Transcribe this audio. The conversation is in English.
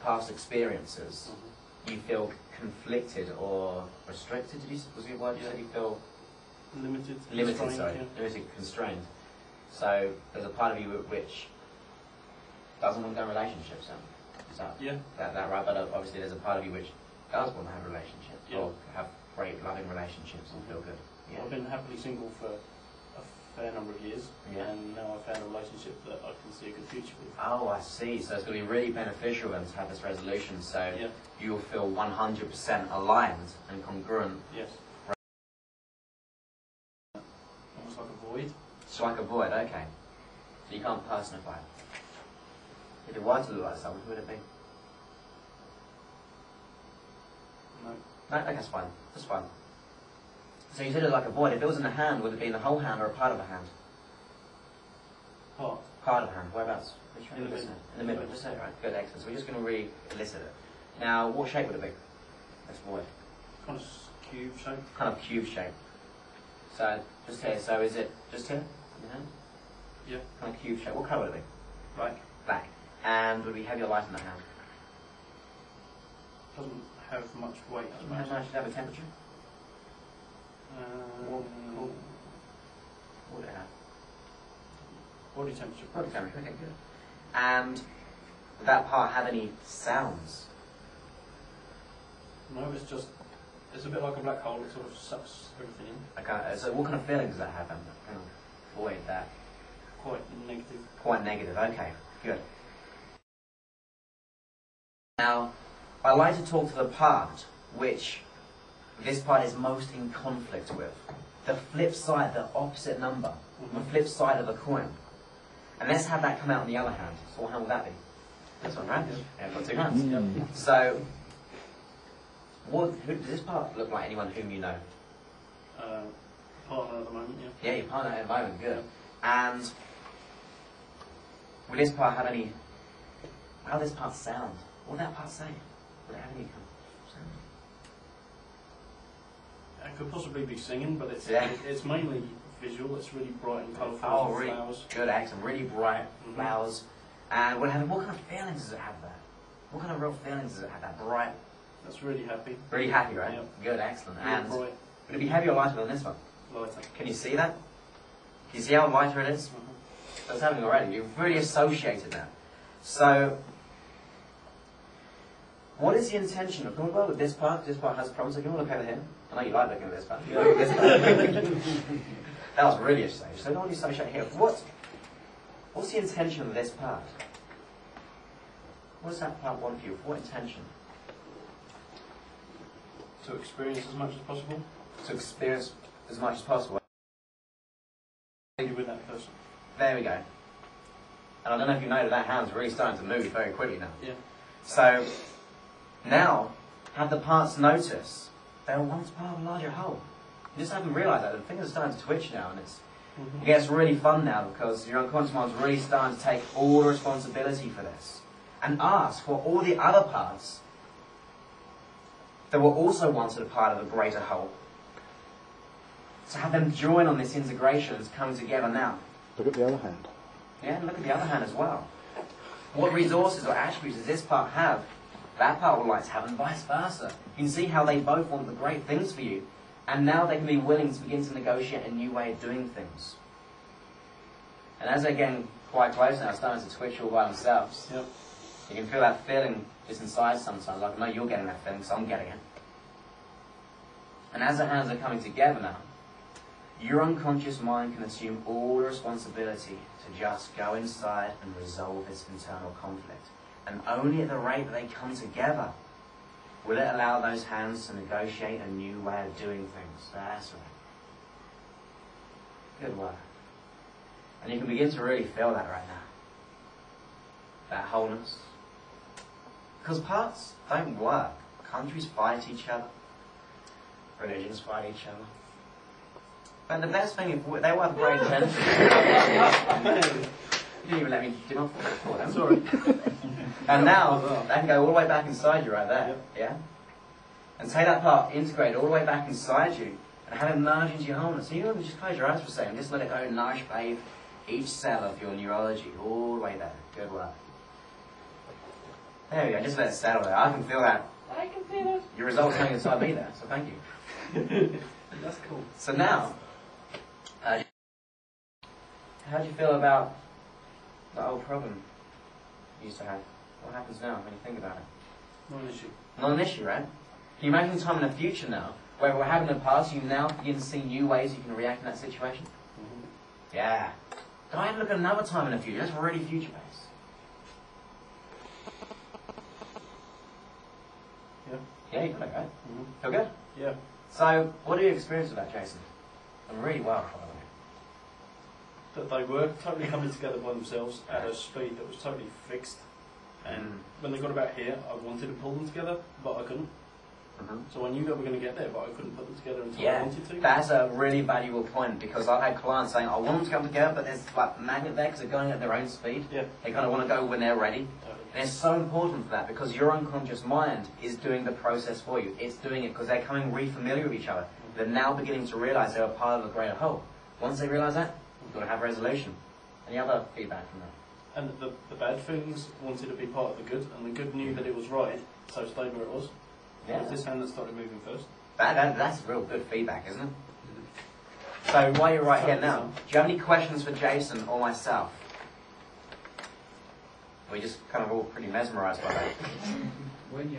past experiences, you feel conflicted or restricted. Was your word? You said you feel limited, constrained. So there's a part of you which doesn't want to go in relationships. Is that right? But obviously there's a part of you which does want to have relationships or have great loving relationships and feel good. Yeah. I've been happily single for a fair number of years, and now I've found a relationship that I can see a good future with. Oh, I see. So it's going to be really beneficial then to have this resolution. So you'll feel 100% aligned and congruent. Yes. Almost like a void. It's like a void. Okay. So you can't personify it. If it were to look like someone, who would it be? No. No, okay, that's fine. That's fine. So you said it like a void. If it was in the hand, would it be in the whole hand or a part of a hand? Part. Part of a hand. Whereabouts? Which in the middle. In the middle. Just say it right. Good, excellent. So we're just going to re-elicit it. Now, what shape would it be? This void. Kind of cube shape. Kind of cube shape. So just here. So is it just here? In the hand? Yeah. Kind of cube shape. What colour would it be? Black. Black. And would we have your light in the hand? Doesn't have much weight. Does it have a temperature? What would it have? Body temperature. Body temperature, okay, good. And would that part have any sounds? No, it's a bit like a black hole. It sort of sucks everything in. Okay, so what kind of feeling does that have then? Kind of void, that? Quite negative. Quite negative, okay, good. Now, I like to talk to the part which this part is most in conflict with. The flip side, the opposite number, the flip side of the coin. And let's have that come out on the other hand. So what hand will that be? This one, right? Yeah, I've got two hands. So, who does this part look like? Anyone whom you know? Partner at the moment, Yeah, your partner at the moment, good. And will this part have any... How does this part sound? What would that part say? Would it have any kind of sound? It could possibly be singing, but it's mainly visual. It's really bright and colourful. Oh, really flowers. Good, excellent. Really bright flowers. And what kind of feelings does it have there? What kind of real feelings does it have, that bright? That's really happy. Really happy, right? Yep. Good, excellent. Really And bright. would it be heavier or lighter than this one? Lighter. Can you see that? Can you see how lighter it is? That's happening already. You've really associated that. So, what is the intention of... Can we go with this part? This part has problems. So can we look over here? I know you like looking at this part. You like this part. That was really a stage. So don't associate here. What's the intention of this part? What does that part want for you? What intention? To experience as much as possible. To experience as much as possible. With that person. There we go. And I don't know if you know that hand's really starting to move very quickly now. Yeah. So, now, have the parts notice they were once part of a larger whole. You just haven't realised that. The fingers are starting to twitch now, and it gets really fun now because your unconscious mind's really starting to take all the responsibility for this. And ask for all the other parts that were also once a part of a greater whole. To have them join on this integration that's coming together now. Look at the other hand. Yeah, and look at the other hand as well. What resources or attributes does this part have? That part would like to have, and vice versa. You can see how they both want the great things for you, and now they can be willing to begin to negotiate a new way of doing things. And as they're getting quite close now, starting to twitch all by themselves, you can feel that feeling just inside sometimes. Like, I know you're getting that feeling, so I'm getting it. And as the hands are coming together now, your unconscious mind can assume all the responsibility to just go inside and resolve this internal conflict. And only at the rate that they come together will it allow those hands to negotiate a new way of doing things. That's right. Good work. And you can begin to really feel that right now. That wholeness. Because parts don't work. Countries fight each other. Religions fight each other. But the best thing is they all have great intentions. You didn't even let me do my for them. Sorry. And now, they can go all the way back inside you right there. Yeah? And take that part, integrate it all the way back inside you, and have it merge into your wholeness. So you can just close your eyes for a second, just let it go nourish, bathe each cell of your neurology all the way there. Good work. There we go, just let it settle there. I can feel that. I can feel it. Your results coming inside me there, so thank you. That's cool. So now, how do you feel about the old problem you used to have? What happens now when you think about it? Not an issue. Not an issue, right? Can you imagine a time in the future now, where what happened in the past, you now begin to see new ways you can react in that situation? Mm-hmm. Yeah. Go ahead and look at another time in the future. That's already future-based. Yeah. Yeah, you got it, right? Mm-hmm. Feel good? Yeah. So, what do you experience with that, Jason? I'm really well, by the way. That they were totally coming together by themselves at a speed that was totally fixed. And when they got about here, I wanted to pull them together, but I couldn't. Mm-hmm. So I knew they were going to get there, but I couldn't put them together until I Yeah, wanted to. that's a really valuable point, because I've had clients saying, I want them to come together, but there's like a magnet there because they're going at their own speed. Yeah. They kind of want to go when they're ready. Totally. And it's so important for that, because your unconscious mind is doing the process for you. It's doing it because they're coming re-familiar with each other. They're now beginning to realise they're a part of a greater whole. Once they realise that, you've got to have resolution. Any other feedback from that? And the bad things wanted to be part of the good, and the good knew that it was right, so stayed where it was. Yeah. It was this hand that started moving first. That's real good feedback, isn't it? So while you're right here now, do you have any questions for Jason or myself? We're just kind of all pretty mesmerised by that. When you